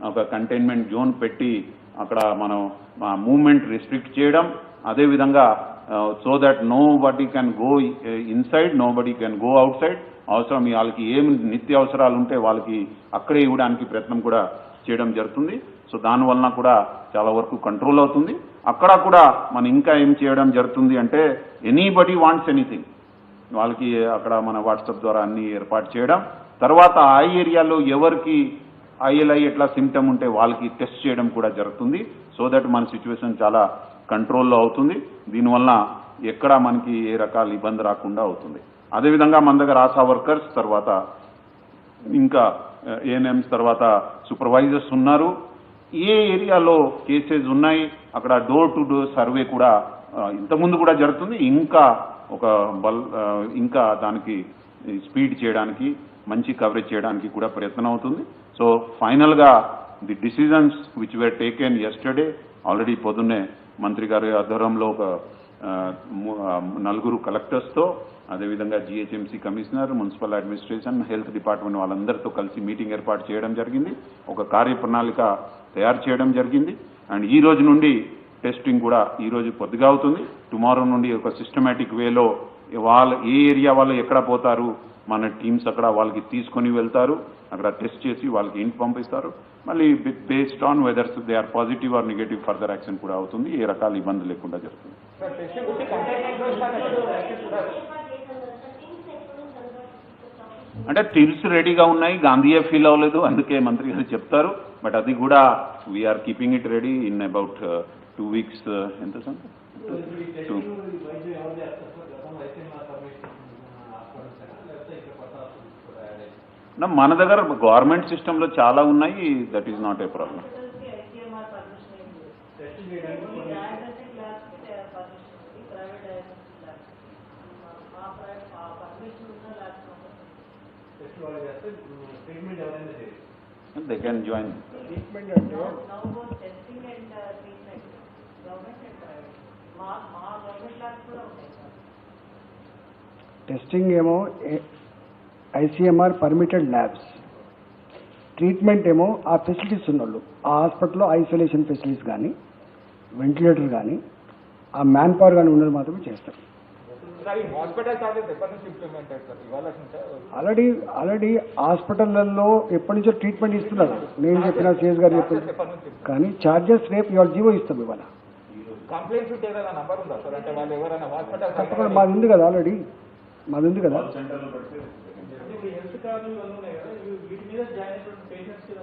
ఒక కంటైన్మెంట్ జోన్ పెట్టి అక్కడ మనం మూవ్మెంట్ రిస్ట్రిక్ట్ చేయడం. అదేవిధంగా so that nobody can go inside, nobody can go outside. అవసరం వాళ్ళకి ఏమి నిత్య అవసరాలు ఉంటే వాళ్ళకి అక్కడే ఇవ్వడానికి ప్రయత్నం కూడా చేయడం జరుగుతుంది. సో దానివలన కూడా చాలా వరకు కంట్రోల్ అవుతుంది. అక్కడ కూడా మనం ఇంకా ఏం చేయడం జరుగుతుంది అంటే ఎనీబడీ వాంట్స్ ఎనీథింగ్ వాళ్ళకి అక్కడ మన వాట్సాప్ ద్వారా అన్ని ఏర్పాటు చేయడం. తర్వాత ఆ ఏరియాలో ఎవరికి ఐఎల్ఐ ఎట్లా సిమ్టమ్ ఉంటే వాళ్ళకి టెస్ట్ చేయడం కూడా జరుగుతుంది. సో దట్ మన సిచ్యువేషన్ చాలా కంట్రోల్లో అవుతుంది. దీనివల్ల ఎక్కడ మనకి ఏ రకాల ఇబ్బంది రాకుండా అవుతుంది. అదేవిధంగా మన దగ్గర ఆశా వర్కర్స్, తర్వాత ఇంకా ఏఎన్ఎంస్, తర్వాత సూపర్వైజర్స్ ఉన్నారు. ఏ ఏరియాలో కేసెస్ ఉన్నాయి అక్కడ డోర్ టు డోర్ సర్వే కూడా ఇంతకుముందు కూడా జరుగుతుంది. ఇంకా దానికి స్పీడ్ చేయడానికి, మంచి కవరేజ్ చేయడానికి కూడా ప్రయత్నం అవుతుంది. సో ఫైనల్గా the decisions which were taken yesterday, already పొద్దున్నే మంత్రి గారి ఆధ్వర్యంలో ఒక 4 కలెక్టర్స్తో, అదేవిధంగా GHMC commissioner, municipal administration, health department వాళ్ళందరితో కలిసి మీటింగ్ ఏర్పాటు చేయడం జరిగింది. ఒక కార్యప్రణాళిక తయారు చేయడం జరిగింది. అండ్ ఈ రోజు నుండి టెస్టింగ్ కూడా ఈరోజు కొద్దిగా అవుతుంది. టుమారో నుండి ఒక సిస్టమేటిక్ వేలో ఏ ఏరియా వాళ్ళు ఎక్కడ పోతారు, మన టీమ్స్ అక్కడ వాళ్ళకి తీసుకొని వెళ్తారు, అక్కడ టెస్ట్ చేసి వాళ్ళకి ఇంటికి పంపిస్తారు. మళ్ళీ based on whether they are positive or negative further action కూడా అవుతుంది. ఏ రకాల ఇబ్బంది లేకుండా జరుగుతుంది. అంటే టిల్స్ రెడీగా ఉన్నాయి, గాంధీయే ఫీల్ అవ్వలేదు, అందుకే మంత్రి గారు చెప్తారు. బట్ అది కూడా we are keeping it ready in about 2 weeks. ఎంత సార్? మన దగ్గర గవర్నమెంట్ సిస్టంలో చాలా ఉన్నాయి. That is not a problem. They can join. Treatment అంటే టెస్టింగ్ ఏమో ఐసీఎంఆర్ పర్మిటెడ్ ల్యాబ్స్, ట్రీట్మెంట్ ఏమో ఆ ఫెసిలిటీస్ ఉన్నోళ్ళు, ఆ హాస్పిటల్లో ఐసోలేషన్ ఫెసిలిటీస్ కానీ, వెంటిలేటర్ కానీ, ఆ మ్యాన్ పవర్ కానీ ఉన్నది మాత్రమే చేస్తారు. సార్ ఈ హాస్పిటల్ చార్జెస్ ఎప్పటి నుంచి ఇంప్లిమెంట్ అవుతారు ఇవాళ ఆల్రెడీ హాస్పిటల్లో ఎప్పటి నుంచో ట్రీట్మెంట్ ఇస్తున్నారు. నేను చెప్పిన సిఎస్ గారు చెప్పిన ఎప్పటి నుంచి కానీ ఛార్జెస్ రేపు ఇవాళ జీవో ఇస్తాం ఇవాళ. కంప్లైంట్స్ ఉంటే ఏదైనా నంబర్ ఉందా సార్? అంటే వాళ్ళు ఎవరైనా హాస్పిటల్ తప్పకుండా మాది ఉంది కదా, ఆల్రెడీ మాది ఉంది కదా. సెంటర్లో పెడితే హెల్త్ కార్డులు ఇవన్నీ ఉన్నాయి కదా, వీటి మీద జాయిన్ అయిన పేషెంట్స్ కి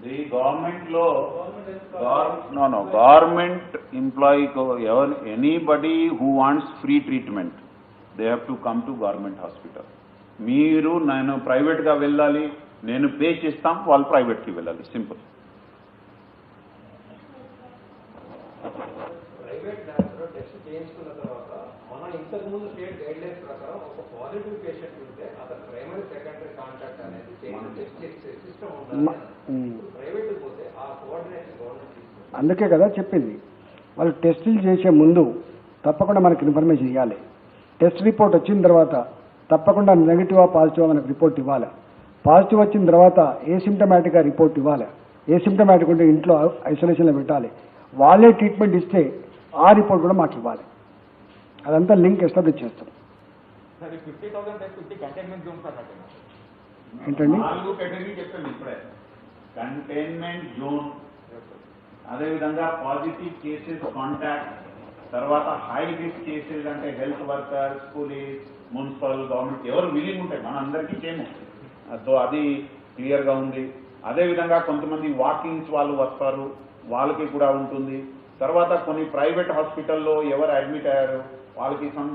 ది గవర్నమెంట్ లో government employee anybody who wants free treatment they have to come to government hospital. మీరు నేను ప్రైవేట్గా వెళ్ళాలి, నేను పే చేస్తాం, వాళ్ళు ప్రైవేట్కి వెళ్ళాలి, సింపుల్. ప్రైవేట్ ల్యాబ్లో టెస్ట్ చేయించుకున్న తర్వాత మన ఇంతకుముందు స్టేట్ గైడ్ లైన్స్ ప్రకారం ఒక పాజిటివ్ పేషెంట్ ఉంటే అతను ప్రైమరీ సెకండరీ కాంటాక్ట్ అనేది సిస్టమ్ ఉండాలి. ప్రైవేట్ పోతే ఆ కోఆర్డినేషన్ గవర్నమెంట్ తీసుకుంటుంది. అందుకే కదా చెప్పింది, వాళ్ళు టెస్టులు చేసే ముందు తప్పకుండా మనకి ఇన్ఫర్మేషన్ ఇవ్వాలి. టెస్ట్ రిపోర్ట్ వచ్చిన తర్వాత తప్పకుండా నెగిటివా పాజిటివా మనకు రిపోర్ట్ ఇవ్వాలి. పాజిటివ్ వచ్చిన తర్వాత ఏసిమ్టమాటిక్గా రిపోర్ట్ ఇవ్వాలి. ఏసిమ్టమాటిక్ ఉంటే ఇంట్లో ఐసోలేషన్లో పెట్టాలి. వాళ్ళే ట్రీట్మెంట్ ఇస్తే ఆ రిపోర్ట్ కూడా మాకు ఇవ్వాలి. అదంతా లింక్ ఎస్టాబ్లిష్ చేస్తాం. సార్ 50,000 50 కంటైన్మెంట్ జోన్స్ అన్నట్టు ఏంటండి 4 కేటగిరీ చెప్పండి ఇప్పుడే. కంటైన్మెంట్ జోన్, అదేవిధంగా పాజిటివ్ కేసెస్ కాంటాక్ట్, తర్వాత హై రిస్క్ కేసెస్ అంటే health workers, police, municipal, government ఎవరు విలింగ్ ఉంటాయి, మన అందరికీ సేమ్. సో అది క్లియర్గా ఉంది. అదేవిధంగా కొంతమంది వాకింగ్స్ వాళ్ళు వస్తారు, వాళ్ళకి కూడా ఉంటుంది. తర్వాత కొన్ని ప్రైవేట్ హాస్పిటల్లో ఎవరు అడ్మిట్ అయ్యారు వాళ్ళకి సమ్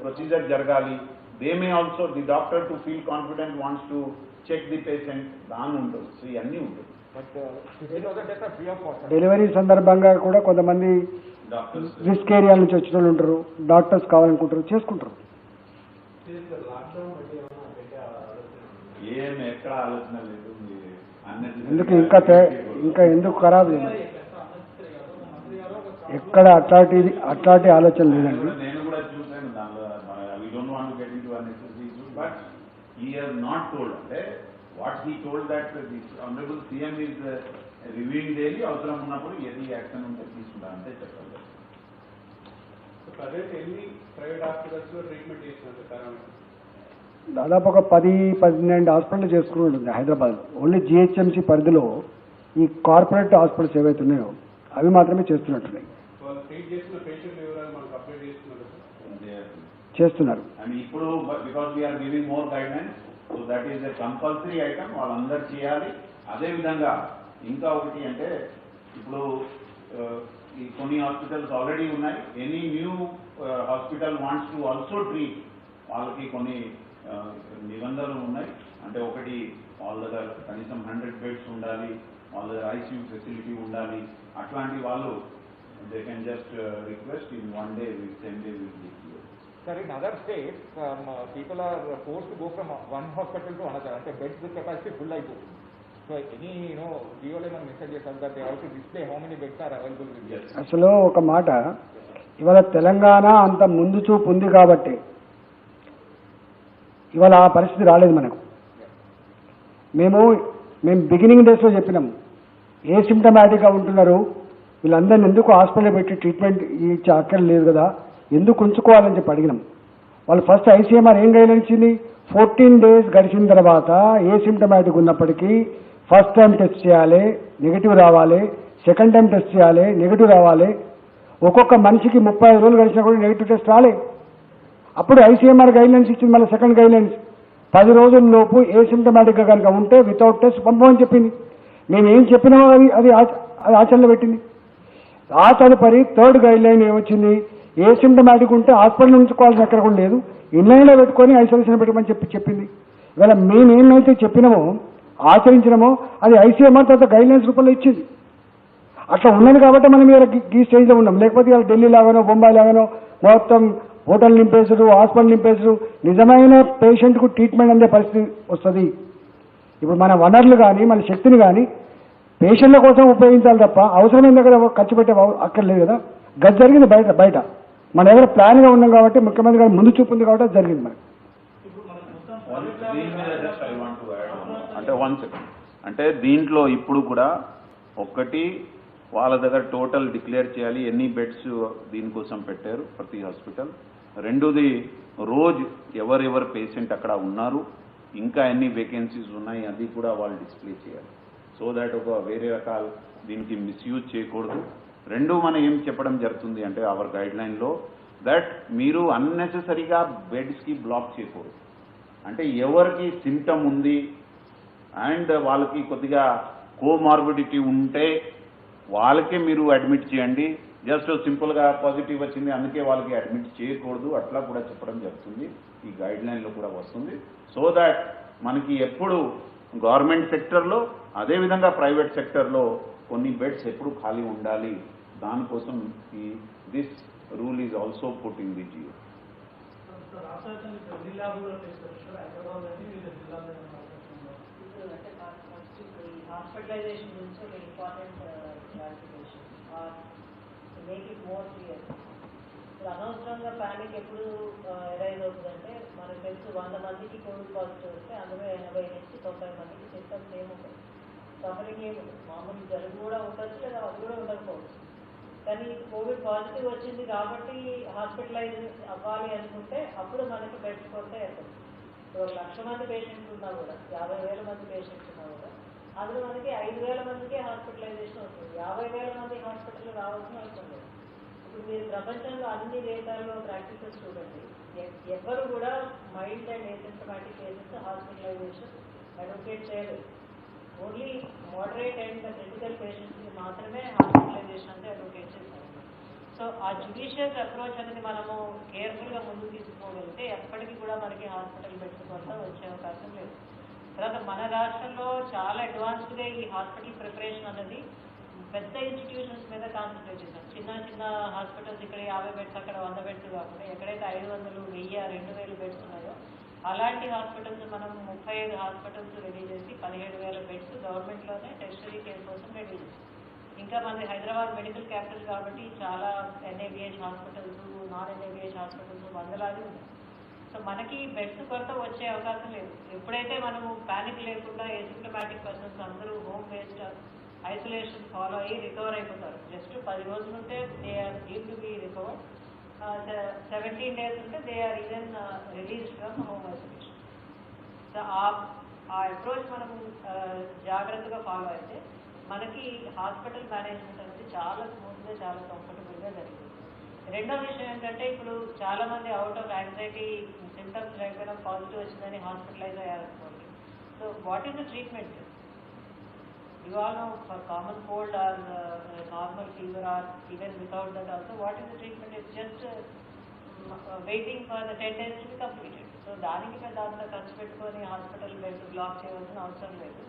ప్రొసీజర్ జరగాలి. They may also the doctor to feel confident wants to check the patient, దాని ఉంటుంది. సో ఇవన్నీ ఉంటుంది. బట్ 50,000 అయితే ఫ్రీ ఆఫ్ కాస్ట్. డెలివరీ సందర్భంగా కూడా కొంతమంది డాక్టర్స్ రిస్క్ ఏరియా నుంచి వచ్చిన వాళ్ళు ఉంటారు, డాక్టర్స్ కావాలనుకుంటారు, చేసుకుంటారు. ఏం ఎక్కడ ఆలోచన లేదు. ఎందుకు ఇంకా ఎందుకు ఖరాబ్ లేదు, ఎక్కడ అట్లాంటి ఆలోచన లేదండి. నేను కూడా చూశాను దానిలో. We don't want to get into unnecessary issues, but he has not told. అంటే what he told that this honourable CM is reviewing daily, అవసరం ఉన్నప్పుడు ఏది యాక్షన్ ఉంటే తీసుకుంటా అంటే చెప్పాలి. ప్రైవేట్ హాస్పిటల్స్ లో ట్రీట్మెంట్ చేస్తున్నారు కరోనా. దాదాపు ఒక 10-12 హాస్పిటల్ చేసుకుని ఉంటుంది హైదరాబాద్లో. ఓన్లీ జిహెచ్ఎంసీ పరిధిలో ఈ కార్పొరేట్ హాస్పిటల్స్ ఏవైతే ఉన్నాయో అవి మాత్రమే చేస్తున్నట్టున్నాయి. చేస్తున్నారు. అండ్ ఇప్పుడు because we are giving more guidelines, so that is a compulsory item, వాళ్ళందరూ చేయాలి. అదేవిధంగా ఇంకా ఒకటి అంటే ఇప్పుడు ఈ కొన్ని హాస్పిటల్స్ ఆల్రెడీ ఉన్నాయి. Any new hospital wants to also treat, వాళ్ళకి కొన్ని నిబంధనలు ఉన్నాయి. అంటే ఒకటి వాళ్ళ దగ్గర కనీసం 100 బెడ్స్ ఉండాలి, వాళ్ళ దగ్గర ఐసీయూ ఫెసిలిటీ ఉండాలి. అట్లాంటి వాళ్ళు they can just request in 1 day, 10 days will be clear. Sir, in other states, people are forced to go from one hospital to another. అంటే beds capacity full అయిపోతుంది. So any GOలో మనం message చేస్తాం that they have to display how many beds are available with them. అసలు ఒక మాట, ఇవాళ తెలంగాణ అంత ముందు చూపు ఉంది కాబట్టి ఇవాళ ఆ పరిస్థితి రాలేదు మనకు. మేము బిగినింగ్ డేస్లో చెప్పినాము, ఏ సిమ్టమాటిక్గా ఉంటున్నారు వీళ్ళందరినీ ఎందుకు హాస్పిటల్ పెట్టి ట్రీట్మెంట్ ఇచ్చే అక్కర్ లేదు కదా, ఎందుకు ఉంచుకోవాలని చెప్పి అడిగినాం. వాళ్ళు ఫస్ట్ ఐసీఎంఆర్ ఏం గైడ్లైన్ ఇచ్చింది, 14 days గడిచిన తర్వాత ఏ సిమ్టమాటిక్ ఉన్నప్పటికీ ఫస్ట్ టైం టెస్ట్ చేయాలి, నెగిటివ్ రావాలి, సెకండ్ టైం టెస్ట్ చేయాలి, నెగిటివ్ రావాలి. ఒక్కొక్క మనిషికి 35 రోజులు గడిచినా కూడా నెగిటివ్ టెస్ట్ రాలే. అప్పుడు ఐసీఎంఆర్ గైడ్లైన్స్ ఇచ్చింది. మళ్ళీ సెకండ్ గైడ్లైన్స్ 10 రోజుల లోపు ఏ సిమ్టమాటిక్గా కనుక ఉంటే వితౌట్ టెస్ట్ పంపమని చెప్పింది. మేము ఏం చెప్పినామో అది ఆచరణలో పెట్టింది. ఆ తదుపరి థర్డ్ గైడ్లైన్ ఏమొచ్చింది, ఏ సిమ్టమాటిక్ ఉంటే హాస్పిటల్ ఉంచుకోవాల్సిన ఎక్కడ కూడా లేదు, ఇన్లైన్లో పెట్టుకొని ఐసోలేషన్ పెట్టమని చెప్పింది. ఇవాళ మేమేమైతే చెప్పినామో ఆచరించినామో అది ఐసీఎంఆర్ తర్వాత గైడ్లైన్స్ రూపంలో ఇచ్చింది. అట్లా ఉన్నది కాబట్టి మనం ఇవాళ ఈ స్టేజ్లో ఉన్నాం. లేకపోతే ఇవాళ ఢిల్లీ లాగానో బొంబాయి లాగానో మొత్తం హోటల్ నింపేసుడు, హాస్పిటల్ నింపేసుడు, నిజమైన పేషెంట్కు ట్రీట్మెంట్ అందే పరిస్థితి వస్తుంది. ఇప్పుడు మన వనరులు కానీ మన శక్తిని కానీ పేషెంట్ల కోసం ఉపయోగించాలి తప్ప అవసరమైన దగ్గర ఖర్చు పెట్టే అక్కర్లేదు కదా. గది జరిగింది బయట మన దగ్గర ప్లాన్గా ఉన్నాం కాబట్టి, ముఖ్యమంత్రి గారు ముందు చూపు ఉంది కాబట్టి అది జరిగింది మనకి. అంటే 1 second, అంటే దీంట్లో ఇప్పుడు కూడా ఒకటి వాళ్ళ దగ్గర టోటల్ డిక్లేర్ చేయాలి ఎన్ని బెడ్స్ దీనికోసం పెట్టారు ప్రతి హాస్పిటల్. రెండోది రోజు ఎవరెవరు పేషెంట్ అక్కడ ఉన్నారు, ఇంకా ఎన్ని వేకెన్సీస్ ఉన్నాయి అది కూడా వాళ్ళు డిస్ప్లే చేయాలి. సో దాట్ ఒక వేరే రకాల దీనికి మిస్యూజ్ చేయకూడదు. రెండు మనం ఏం చెప్పడం జరుగుతుంది అంటే అవర్ గైడ్ లైన్లో దట్ మీరు అన్నెసెసరీగా బెడ్స్కి బ్లాక్ చేయకూడదు. అంటే ఎవరికి సిమ్టమ్ ఉంది అండ్ వాళ్ళకి కొద్దిగా కోమార్బిడిటీ ఉంటే వాళ్ళకే మీరు అడ్మిట్ చేయండి. జస్ట్ సింపుల్గా పాజిటివ్ వచ్చింది అందుకే వాళ్ళకి అడ్మిట్ చేయకూడదు, అట్లా కూడా చెప్పడం జరుగుతుంది. ఈ గైడ్ లైన్లో కూడా వస్తుంది. సో దాట్ మనకి ఎప్పుడు గవర్నమెంట్ సెక్టర్లో అదేవిధంగా ప్రైవేట్ సెక్టర్లో కొన్ని బెడ్స్ ఎప్పుడు ఖాళీ ఉండాలి, దానికోసం ఈ this rule is also put in the GO. Hospitalization గురించి ఒక important clarification make it more clear. ఇప్పుడు అనవసరంగా ప్యానిక్ ఎప్పుడు ఎరైజ్ అవుతుందంటే మనకు తెలుసు 100 మందికి కోవిడ్ పాజిటివ్ వస్తే అందులో 80 నుంచి 90 మందికి సిస్టమ్స్ ఏముంటుంది, సఫరింగ్ ఏముంటుంది, మామూలు జలుబు కూడా ఉండొచ్చు లేదా అది కూడా ఉండకపోవచ్చు. కానీ కోవిడ్ పాజిటివ్ వచ్చింది కాబట్టి హాస్పిటలైజ్ అవ్వాలి అనుకుంటే అప్పుడు మనకి బెడ్స్ కొరత ఏర్పడుతుంది. ఇప్పుడు 1,00,000 మంది పేషెంట్స్ ఉన్నా కూడా 50,000 మంది పేషెంట్స్ ఉన్నా కూడా అందులో మనకి 5,000 మందికే హాస్పిటలైజేషన్ అవుతుంది. 50,000 మంది హాస్పిటల్ రావాల్సిన అవసరం లేదు. ఇప్పుడు మీరు ప్రపంచంలో అన్ని దేశాల్లో ప్రాక్టీసెస్ చూడండి, ఎవరు కూడా mild and asymptomatic cases hospitalization advocate చేయలేదు. ఓన్లీ మోడరేట్ అండ్ క్రిటికల్ పేషెంట్స్కి మాత్రమే హాస్పిటలైజేషన్ అంటే అడ్వకేట్ చేశారు. సో ఆ జ్యుడిషియస్ అప్రోచ్ అనేది మనము కేర్ఫుల్గా ముందుకు తీసుకోగలిగితే ఎప్పటికీ కూడా మనకి హాస్పిటల్ బెడ్స్ కొంత వచ్చే అవకాశం లేదు. తర్వాత మన రాష్ట్రంలో చాలా అడ్వాన్స్డ్గా ఈ హాస్పిటల్ ప్రిపరేషన్ అనేది పెద్ద ఇన్స్టిట్యూషన్స్ మీద కాన్సన్ట్రేట్ చేశాం. చిన్న చిన్న హాస్పిటల్స్ ఇక్కడ 50 బెడ్స్ అక్కడ 100 బెడ్స్ కాకుండా ఎక్కడైతే 500, 1000, 2000 బెడ్స్ ఉన్నాయో అలాంటి హాస్పిటల్స్ మనం 35 హాస్పిటల్స్ రెడీ చేసి 17,000 బెడ్స్ గవర్నమెంట్లోనే టెరిటరీ కేర్ కోసం రెడీ చేస్తాం. ఇంకా మనది హైదరాబాద్ మెడికల్ క్యాపిటల్ కాబట్టి చాలా NABH hospitals, non NABH hospitals వందలాది ఉన్నాయి. సో మనకి బెడ్స్ కొరత వచ్చే అవకాశం లేదు. ఎప్పుడైతే మనము ప్యానిక్ లేకుండా ఏసిమ్టమాటిక్ పర్సన్స్ అందరూ హోమ్ బేస్డ్ ఐసోలేషన్ ఫాలో అయ్యి రికవర్ అయిపోతారు. జస్ట్ 10 రోజులు ఉంటే they are deemed to be recovered, 17 days ఉంటే they are even released from home isolation. So ఆ అప్రోచ్ మనము జాగ్రత్తగా ఫాలో అయితే మనకి హాస్పిటల్ మేనేజ్మెంట్ అనేది చాలా స్మూత్గా చాలా కంఫర్టబుల్గా జరిగింది. రెండో విషయం ఏంటంటే ఇప్పుడు చాలా మంది అవుట్ ఆఫ్ యాంగ్జైటీ సింటమ్స్ లేకపోయినా పాజిటివ్ వచ్చిందని హాస్పిటలైజ్ అయ్యారనుకోండి. So what is the treatment? You all know for common cold or normal fever or even without that also what is the treatment? It's just waiting for the 10 days to be completed. So దానికి దాంట్లో ఖర్చు పెట్టుకొని hospital bed black చేయవలసిన అవసరం లేదు.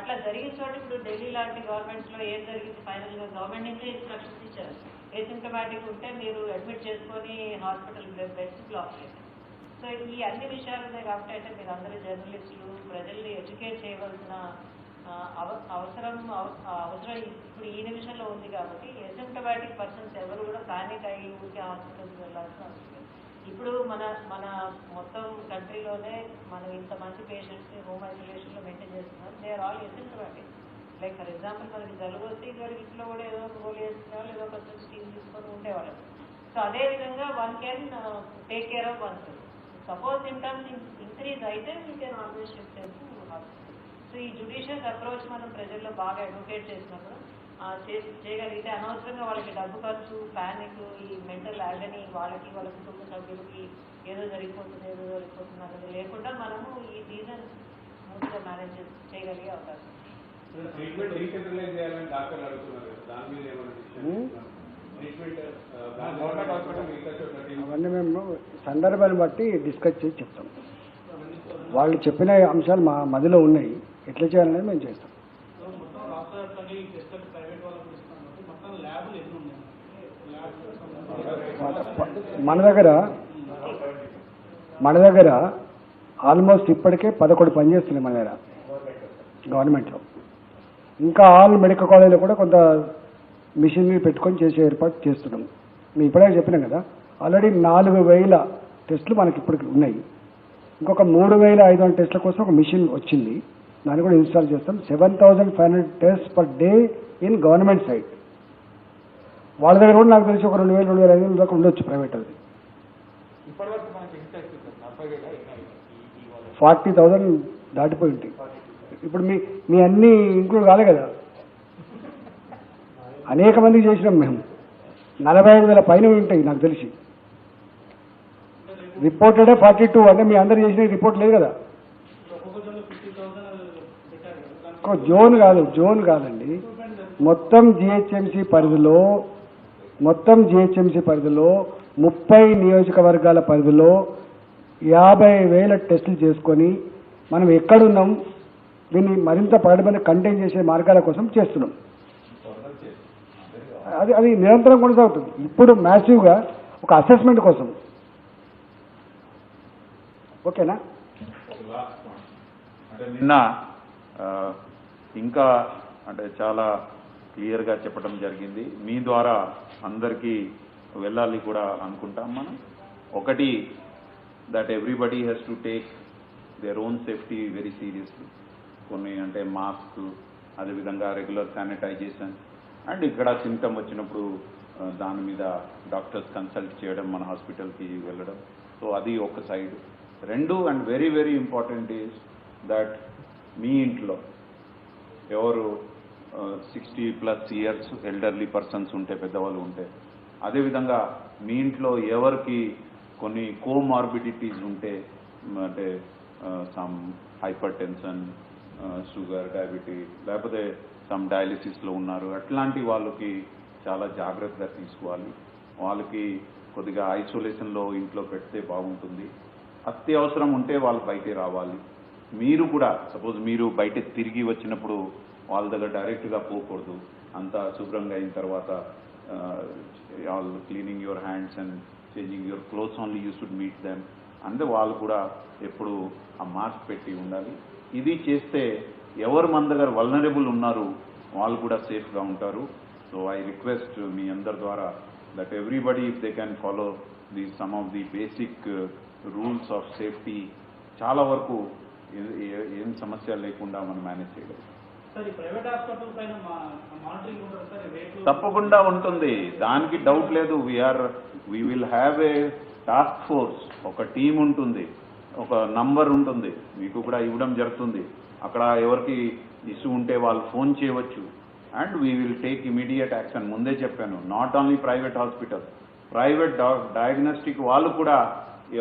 అట్లా జరిగిన చోట ఇప్పుడు ఢిల్లీ లాంటి గవర్నమెంట్స్లో ఏం జరిగింది, ఫైనల్గా గవర్నమెంట్ నుంచే ఇన్స్ట్రక్షన్స్ ఇచ్చారు. ఏసిమ్టమాటిక్ ఉంటే మీరు అడ్మిట్ చేసుకొని హాస్పిటల్ బెడ్స్ బ్లాక్ చేశారు. సో ఈ అన్ని విషయాలు ఉన్నాయి కాబట్టి అయితే మీరు అందరూ జర్నలిస్టులు ప్రజల్ని ఎడ్యుకేట్ చేయవలసిన అవసరం ఇప్పుడు ఈ నిమిషంలో ఉంది. కాబట్టి ఎసిమ్టమాటిక్ పర్సన్స్ ఎవరు కూడా ప్యానిక్ అయ్యి ఊరికి హాస్పిటల్కి వెళ్ళాల్సిన అవసరం లేదు. ఇప్పుడు మన మొత్తం కంట్రీలోనే మనం ఇంతమంది పేషెంట్స్ని హోమ్ ఐసోలేషన్లో మెయింటైన్ చేస్తున్నారు. They are all asymptomatic. Like for example మనకి జలుబు వస్తే ఇదివరకు ఇంట్లో కూడా ఏదో ఒక గోళీ వేసుకునేవాళ్ళు, ఏదో ఒక స్టీమ్ తీసుకొని ఉండేవాళ్ళు. సో అదేవిధంగా one can take care of oneself. Suppose symptoms increase అయితే we can always shift to hospital. So ఈ జ్యుడిషియస్ అప్రోచ్ మనం ప్రజల్లో బాగా అడ్వకేట్ చేసినప్పుడు చేయగలిగితే అనవసరంగా వాళ్ళకి డబ్బు ఖర్చు, ప్యానిక్, ఈ మెంటల్ యాగనీ వాళ్ళకి వాళ్ళ కుటుంబ సభ్యులకి ఏదో జరిగిపోతుంది అనేది లేకుండా మనము ఈ సీజన్ స్మూత్గా మేనేజ్ చేయగలిగే అవకాశం. అవన్నీ మేము సందర్భాన్ని బట్టి డిస్కస్ చేసి చెప్తాం. వాళ్ళు చెప్పిన అంశాలు మా మదిలో ఉన్నాయి, ఎట్లా చేయాలనేది మేము చేస్తాం. మన దగ్గర ఆల్మోస్ట్ ఇప్పటికే 11 పనిచేస్తున్నాయి మన దగ్గర గవర్నమెంట్లో. ఇంకా ఆల్ మెడికల్ కాలేజీలో కూడా కొంత మిషనరీ పెట్టుకొని చేసే ఏర్పాటు చేస్తున్నాం. మేము ఇప్పుడే చెప్పినాం కదా, ఆల్రెడీ 4,000 టెస్టులు మనకి ఇప్పటికి ఉన్నాయి. ఇంకొక 3,500 టెస్టుల కోసం ఒక మిషన్ వచ్చింది, దాన్ని కూడా ఇన్స్టాల్ చేస్తాం. 7,500 test per day in government side. వాళ్ళ దగ్గర కూడా నాకు తెలిసి ఒక 2,000, 2,500 దాకా ఉండొచ్చు ప్రైవేట్ అది. ఇప్పటివరకు మనకి ఎంత ఇస్తుంది 40,000 40,000 దాటిపోయి ఉంటాయి. ఇప్పుడు మీ అన్ని ఇంక్లూడ్ కాలే కదా, అనేక మందికి చేసినాం మేము. 45,000 పైన ఉంటాయి నాకు తెలిసి. రిపోర్టెడే 42, అంటే మీ అందరు చేసిన రిపోర్ట్ లేదు కదా. జోన్ కాదండి, మొత్తం జిహెచ్ఎంసీ పరిధిలో 30 నియోజకవర్గాల పరిధిలో 50,000 టెస్టులు చేసుకొని మనం ఎక్కడున్నాం దీన్ని మరింత పగడబడి కంటైన్ చేసే మార్గాల కోసం చేస్తున్నాం. అది నిరంతరం కొనసాగుతుంది. ఇప్పుడు మ్యాసివ్గా ఒక అసెస్మెంట్ కోసం. ఓకేనా? అంటే నిన్న ఇంకా అంటే చాలా క్లియర్గా చెప్పడం జరిగింది. మీ ద్వారా అందరికీ వెళ్ళాలి కూడా అనుకుంటాం మనం. ఒకటి, that everybody has to take their own safety very seriously. కొన్ని అంటే మాస్క్, అదేవిధంగా రెగ్యులర్ శానిటైజేషన్, అండ్ ఇక్కడ సిమ్టమ్ వచ్చినప్పుడు దాని మీద డాక్టర్స్ కన్సల్ట్ చేయడం, మన హాస్పిటల్కి వెళ్ళడం. సో అది ఒక సైడ్. రెండు, and very very important is that మీ ఇంట్లో ఎవరు 60+ ఇయర్స్ ఎల్డర్లీ పర్సన్స్ ఉంటే, పెద్దవాళ్ళు ఉంటే, అదేవిధంగా మీ ఇంట్లో ఎవరికి కొన్ని కోమార్బిడిటీస్ ఉంటే, అంటే some hyper tension, sugar, diabetes, లేకపోతే సమ్ డయాలిసిస్లో ఉన్నారు, అట్లాంటి వాళ్ళకి చాలా జాగ్రత్తగా తీసుకోవాలి. వాళ్ళకి కొద్దిగా ఐసోలేషన్లో ఇంట్లో పెడితే బాగుంటుంది. అత్యవసరం ఉంటే వాళ్ళు బయటే రావాలి. మీరు కూడా సపోజ్ మీరు బయట తిరిగి వచ్చినప్పుడు వాళ్ళ దగ్గర డైరెక్ట్గా పోకూడదు. అంతా శుభ్రంగా అయిన తర్వాత all cleaning your hands and changing your clothes only you should meet them. అంటే వాళ్ళు కూడా ఎప్పుడు ఆ మాస్క్ పెట్టి ఉండాలి. ఇది చేస్తే ఎవరు మన దగ్గర వల్నరబుల్ ఉన్నారు వాళ్ళు కూడా సేఫ్గా ఉంటారు. సో ఐ రిక్వెస్ట్ మీ అందరి ద్వారా that everybody if they can follow some of the basic rules of safety, చాలా వరకు ఏం సమస్య లేకుండా మనం మేనేజ్ చేయగలం. తప్పకుండా ఉంటుంది, దానికి డౌట్ లేదు. We will have a task force, ఒక టీం ఉంటుంది, ఒక నంబర్ ఉంటుంది, మీకు కూడా ఇవ్వడం జరుగుతుంది. అక్కడ ఎవరికి ఇష్యూ ఉంటే వాళ్ళు ఫోన్ చేయవచ్చు. And we will take immediate action. ముందే చెప్పాను, not only private hospital, private diagnostic వాళ్ళు కూడా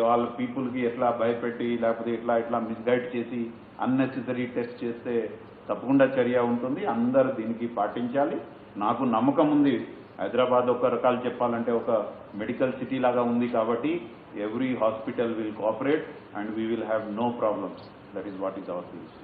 వాళ్ళ పీపుల్కి ఎట్లా భయపెట్టి లేకపోతే ఇట్లా మిస్గైడ్ చేసి అన్నెసెసరీ టెస్ట్ చేస్తే తప్పకుండా చర్య ఉంటుంది. అందరూ దీనికి పాటించాలి. నాకు నమ్మకం ఉంది, హైదరాబాద్ ఒక రకాలు చెప్పాలంటే ఒక మెడికల్ సిటీ లాగా ఉంది కాబట్టి every hospital will cooperate and we will have no problems. That is what is our feeling.